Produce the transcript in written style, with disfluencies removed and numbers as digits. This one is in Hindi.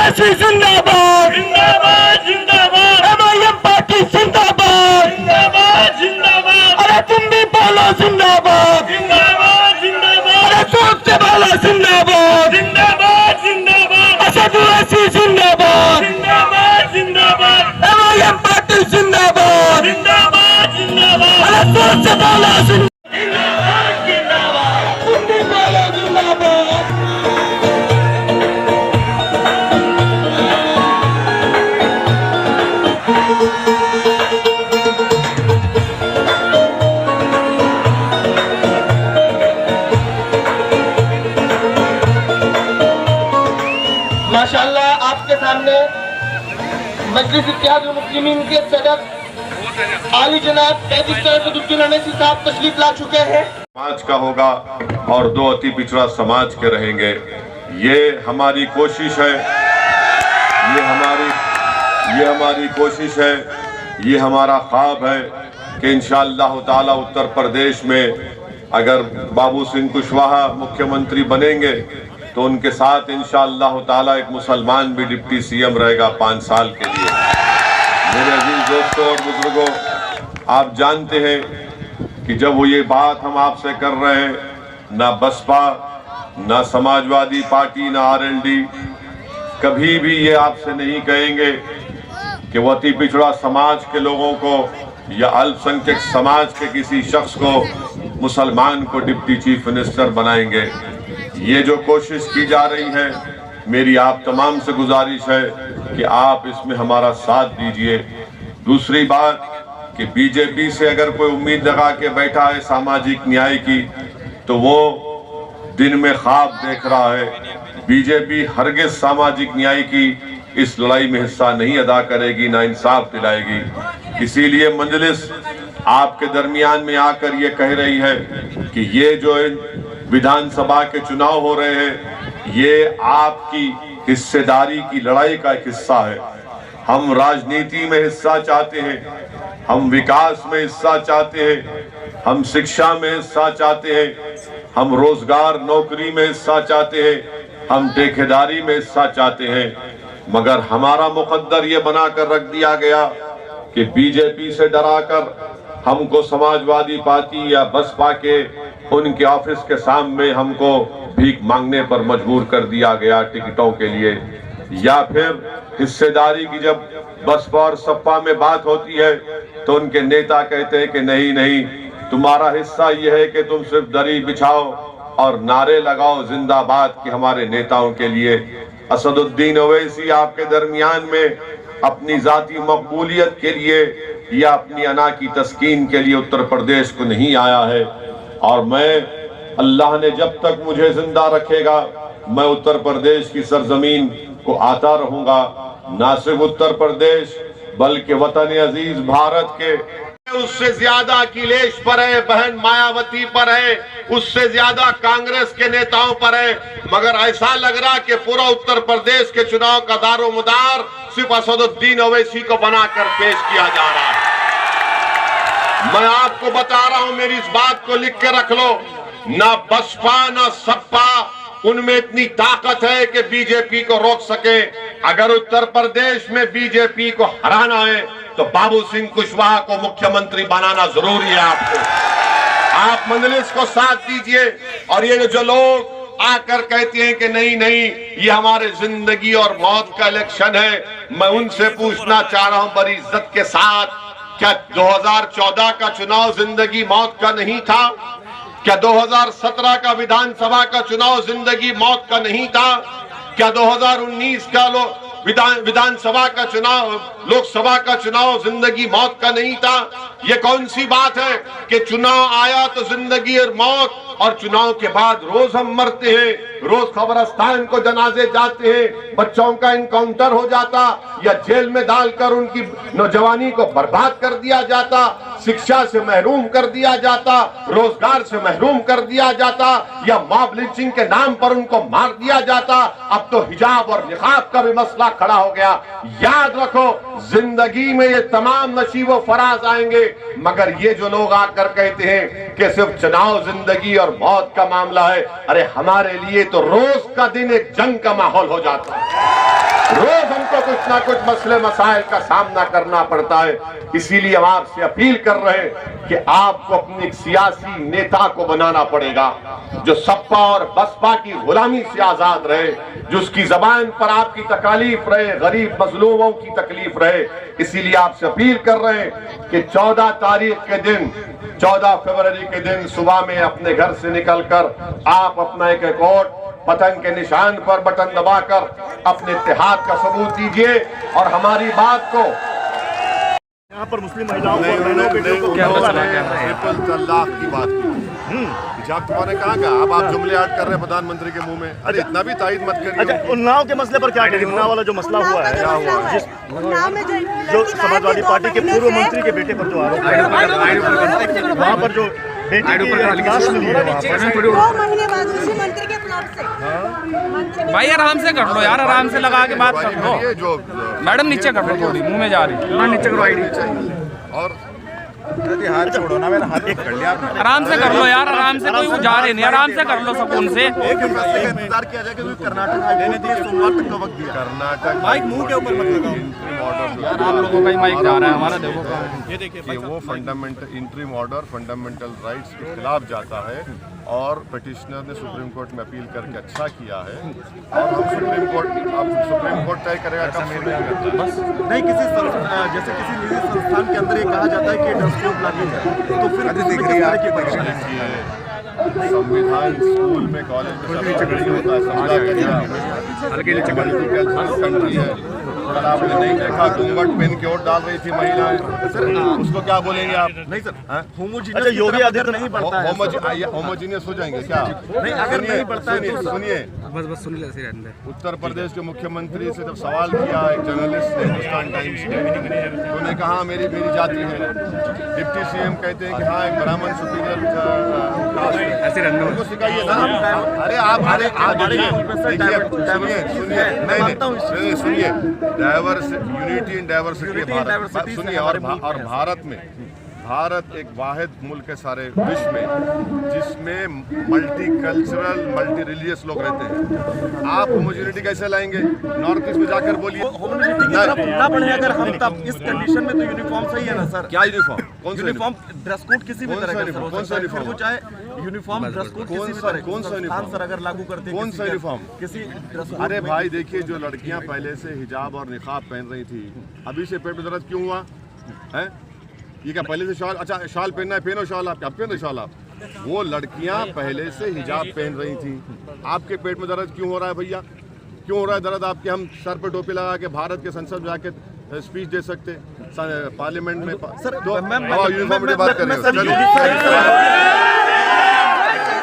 ओवैसी जिंदाबाद जिंदाबाद जिंदाबाद MIM पार्टी जिंदाबाद जिंदाबाद जिंदाबाद अरे तुम भी बोलो जिंदाबाद जिंदाबाद जिंदाबाद अरे जोर से बोलो जिंदाबाद जिंदाबाद जिंदाबाद असद ओवैसी जिंदाबाद जिंदाबाद जिंदाबाद MIM पार्टी जिंदाबाद जिंदाबाद जिंदाबाद अरे जोर से बोलो जिंदाबाद जिंदाबाद तुम भी बोलो जिंदाबाद माशाअल्लाह आपके सामने मजलिस इत्तेहादुल मुस्लिमीन के सदर आली जनाब रजिस्ट्रार सदुद्दीन अनैसी साहब तशरीफ ला चुके हैं। समाज का होगा और दो अति पिछड़ा समाज के रहेंगे। ये हमारी कोशिश है, ये हमारी कोशिश है, ये हमारा ख्वाब है कि इंशाअल्लाह ताला उत्तर प्रदेश में अगर बाबू सिंह कुशवाहा मुख्यमंत्री बनेंगे तो उनके साथ इंशाअल्लाह ताला एक मुसलमान भी डिप्टी सीएम रहेगा 5 साल के लिए। मेरे अजीज दोस्तों और बुजुर्गों, आप जानते हैं कि जब वो ये बात हम आपसे कर रहे हैं, ना बसपा, ना समाजवादी पार्टी, ना आरएलडी कभी भी ये आपसे नहीं कहेंगे कि वो अति पिछड़ा समाज के लोगों को या अल्पसंख्यक समाज के किसी शख्स को मुसलमान को डिप्टी चीफ मिनिस्टर बनाएंगे। ये जो कोशिश की जा रही है, मेरी आप तमाम से गुजारिश है कि आप इसमें हमारा साथ दीजिए। दूसरी बात कि बीजेपी से अगर कोई उम्मीद लगा के बैठा है सामाजिक न्याय की, तो वो दिन में ख्वाब देख रहा है। बीजेपी हरगिज सामाजिक न्याय की इस लड़ाई में हिस्सा नहीं अदा करेगी, ना इंसाफ दिलाएगी। इसीलिए मजलिस आपके दरमियान में आकर ये कह रही है कि ये जो विधानसभा के चुनाव हो रहे हैं, ये आपकी हिस्सेदारी की लड़ाई का एक हिस्सा है। हम राजनीति में हिस्सा चाहते हैं, हम विकास में हिस्सा चाहते हैं, हम शिक्षा में हिस्सा चाहते हैं, हम रोजगार नौकरी में हिस्सा चाहते हैं, हम ठेकेदारी में हिस्सा चाहते हैं। मगर हमारा मुकद्दर ये बनाकर रख दिया गया कि बीजेपी से डराकर हमको समाजवादी पार्टी या बसपा के उनके ऑफिस के सामने हमको भीख मांगने पर मजबूर कर दिया गया टिकटों के लिए। या फिर हिस्सेदारी की जब बसपा और सपा में बात होती है तो उनके नेता कहते हैं कि नहीं नहीं, तुम्हारा हिस्सा यह है कि तुम सिर्फ दरी बिछाओ और नारे लगाओ जिंदाबाद के हमारे नेताओं के लिए। असदुद्दीन ओवैसी आपके दरमियान में अपनी जाती मकबूलियत के लिए या अपनी अना की तस्कीन के लिए उत्तर प्रदेश को नहीं आया है। और मैं, अल्लाह ने जब तक मुझे जिंदा रखेगा, मैं उत्तर प्रदेश की सरजमीन को आता रहूंगा। ना सिर्फ उत्तर प्रदेश बल्कि वतन अजीज भारत के उससे ज्यादा अखिलेश पर है, बहन मायावती पर है, उससे ज्यादा कांग्रेस के नेताओं पर है। मगर ऐसा लग रहा कि पूरा उत्तर प्रदेश के चुनाव का दारोमदार सिर्फ असदुद्दीन ओवैसी को बनाकर पेश किया जा रहा है। मैं आपको बता रहा हूं, मेरी इस बात को लिख के रख लो, ना बसपा ना सपा उनमें इतनी ताकत है कि बीजेपी को रोक सके। अगर उत्तर प्रदेश में बीजेपी को हराना है तो बाबू सिंह कुशवाहा को मुख्यमंत्री बनाना जरूरी है। आप मजलिस को साथ दीजिए। और ये जो लोग आकर कहते हैं कि नहीं नहीं ये हमारे जिंदगी और मौत का इलेक्शन है, मैं उनसे पूछना चाह रहा हूं बड़ी इज्जत के साथ, क्या 2014 का चुनाव जिंदगी मौत का नहीं था? क्या 2017 का विधानसभा का चुनाव जिंदगी मौत का नहीं था? क्या 2019 का विधानसभा का चुनाव, लोकसभा का चुनाव जिंदगी मौत का नहीं था? ये कौन सी बात है कि चुनाव आया तो जिंदगी और मौत, और चुनाव के बाद रोज हम मरते हैं, रोज कब्रिस्तान को जनाजे जाते हैं, बच्चों का इनकाउंटर हो जाता या जेल में डालकर उनकी नौजवानी को बर्बाद कर दिया जाता, शिक्षा से महरूम कर दिया जाता, रोजगार से महरूम कर दिया जाता, या मॉब लिंचिंग के नाम पर उनको मार दिया जाता। अब तो हिजाब और निकाब का भी मसला खड़ा हो गया। याद रखो, जिंदगी में ये तमाम नसीबो फराज आएंगे, मगर ये जो लोग आकर कहते हैं कि सिर्फ चुनाव जिंदगी और मौत का मामला है, अरे हमारे लिए तो रोज का दिन एक जंग का माहौल हो जाता है। रोज हमको कुछ ना कुछ मसले मसाइल का सामना करना पड़ता है। इसीलिए हम आपसे अपील कर रहे हैं कि आपको अपने एक सियासी नेता को बनाना पड़ेगा जो सपा और बसपा की गुलामी से आजाद रहे, जो उसकी जबान पर आपकी तकलीफ रहे, गरीब मजलूमों की तकलीफ रहे। इसीलिए आपसे अपील कर रहे हैं कि 14 तारीख के दिन, 14 फरवरी के दिन सुबह में अपने घर से निकलकर आप अपना एक वोट पतंग के निशान पर बटन दबाकर अपने इत्तेहाद का सबूत दीजिए और हमारी बात को यहाँ पर मुस्लिम महिलाओं को बहनों बेटियों को ट्रिपल तलाक की बात की। हिजाब तुम्हारे कहाँ का? अब आप जुमले ऐड कर रहे हैं प्रधानमंत्री के मुंह में। अरे इतना भी तारीफ मत करिए। अच्छा, उन्नाव के मसले पर क्या कहेंगे? उन्नाव वाला जो मसला हुआ है, क्या हुआ है? जो समाजवादी पार्टी के पूर्व मंत्री के बेटे पर जो आरोप है, वहाँ पर जो बेटी की लाश मिली है, वहाँ पर 2 महीने बाद उसी मंत्री के प्लॉट से। भाई आराम से कर लो यार, आराम से लगा के बात कर लो। जो मैडम नीचे कर लो, थोड़ी मुंह में जा रही है, नीचे करो आईडी। और हाथ छोड़ो ना, मैंने हाथ एक कर लिया। आराम से कर लो यार, आराम से, कोई वो जा रहे नहीं, आराम से कर लो सुकून से। एक इंतजार किया जाए क्योंकि कर्नाटक हाईवे ने सोमवार तक का वक्त दिया। कर्नाटक माइक मुंह के ऊपर मत लगाओ। इंटरिम ऑर्डर यार आप लोगों का ही माइक जा रहा है, हमारा देखो कहाँ है। ये देखिए कि वो fundamental interim order fundamental rights के खिलाफ जाता है और पिटिशनर ने सुप्रीम कोर्ट में अपील करके अच्छा किया है। और हम सुप्रीम कोर्ट तय करेगा कब सुनेंगे। बस नहीं, किसी जैसे किसी निजी संस्थान के अंदर ये कहा जाता है कि ड्रेस लागू है, तो फिर की परीक्षा संविधान स्कूल में कॉलेज में होता है, कंट्री है। अगर आपने नहीं देखा घूंघट पहन के वोट डाल रही थी महिलाएं, सर उसको क्या बोलेंगे आप? नहीं सर, अच्छा योगी आदित्यनाथ नहीं बढ़ता है, होमोजीनियस हो जाएंगे क्या? नहीं, अगर नहीं बढ़ता है तो सुनिए, बस सुन ले। उत्तर प्रदेश के मुख्यमंत्री से जब सवाल किया एक जर्नलिस्ट ने हिंदुस्तान टाइम्स के, तो उन्होंने कहा मेरी जाति है। डिप्टी सीएम कहते हैं कि हाँ एक ब्राह्मण सुपीरियर कास्ट है, उनको सिखाइए ना। अरे आप सुनिए, diverse unity in diversity Bharat, सुनिए। और भारत में, भारत एक वाहिद मुल्क है सारे विश्व में जिसमें मल्टी कल्चरल मल्टी रिलीजियस लोग रहते हैं। आप होमोजेनिटी कैसे लाएंगे? नॉर्थ ईस्ट में जाकर बोलिए ना बढ़े। अगर हम तब इस कंडीशन में तो यूनिफॉर्म सही है ना सर? क्या यूनिफॉर्म? कौन सा यूनिफॉर्म? ड्रेस कोड किसी भी तरह का, कौन सा यूनिफॉर्म? चाहे यूनिफॉर्म ड्रेस कोड किसी भी तरह, कौन सा यूनिफॉर्म सर अगर लागू करते हैं कौन सा यूनिफॉर्म? किसी ड्रेस कोड? अरे भाई देखिए, जो लड़कियां पहले से हिजाब और निकाब पहन रही थी, अभी से पेट में दर्द क्यों हुआ है? ये क्या पहले से शाल? अच्छा शाल पहनना है, पहनो शाल। आप क्या पहन रहे शाल? आप वो लड़कियां पहले से हिजाब पहन रही थी, आपके पेट में दर्द क्यों हो रहा है भैया? क्यों हो रहा है दर्द आपके? हम सर पे टोपी लगा के भारत के संसद में जाके स्पीच दे सकते, पार्लियामेंट में। सर यूनिफॉर्म की बात कर रहे हो।